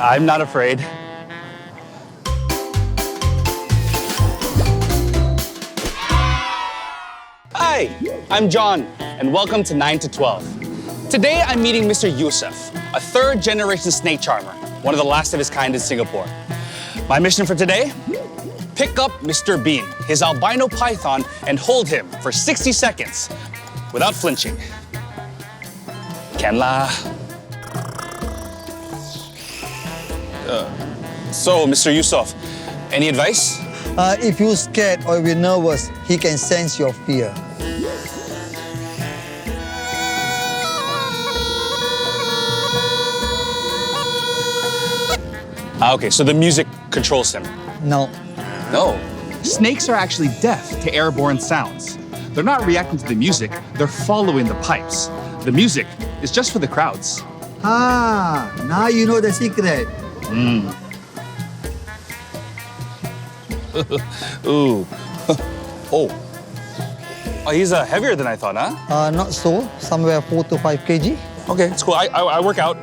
I'm not afraid. Hi, I'm John, and welcome to 9 to 12. Today, I'm meeting Mr. Yusuf, a third-generation snake charmer, one of the last of his kind in Singapore. My mission for today? Pick up Mr. Bean, his albino python, and hold him for 60 seconds without flinching. Can la. So, Mr. Yusuf, any advice? If you're scared or you're nervous, he can sense your fear. Okay, so the music controls him. No. No. Snakes are actually deaf to airborne sounds. They're not reacting to the music, they're following the pipes. The music is just for the crowds. Ah, now you know the secret. Ooh. Oh, he's heavier than I thought, huh? Not so. Somewhere 4 to 5 kg. Okay, it's cool. I work out.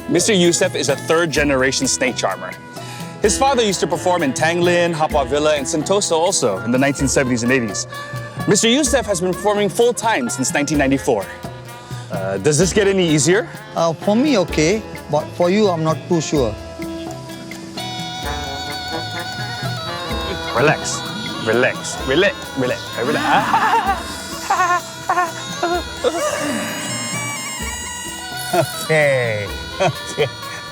Mr. Yusuf is a third-generation snake charmer. His father used to perform in Tanglin, Hapo Villa, and Sentosa also in the 1970s and 80s. Mr. Yusuf has been performing full-time since 1994. Does this get any easier? For me, okay. But for you, I'm not too sure. Relax. Relax. Relax. Relax. Relax. Okay. Okay.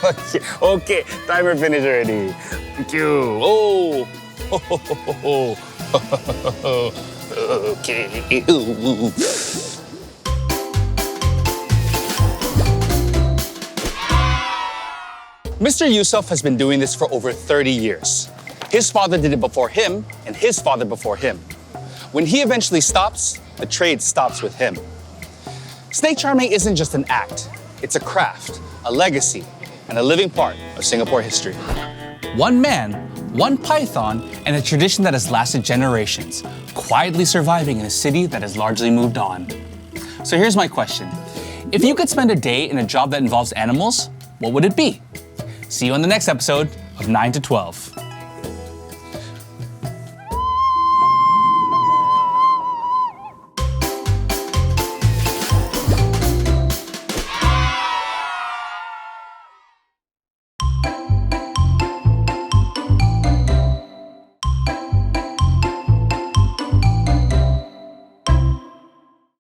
Okay. Okay. Timer finished already. Thank you. Oh. Okay. Mr. Yusuf has been doing this for over 30 years. His father did it before him, and his father before him. When he eventually stops, the trade stops with him. Snake charming isn't just an act. It's a craft, a legacy, and a living part of Singapore history. One man, one python, and a tradition that has lasted generations, quietly surviving in a city that has largely moved on. So here's my question. If you could spend a day in a job that involves animals, what would it be? See you on the next episode of 9 to 12.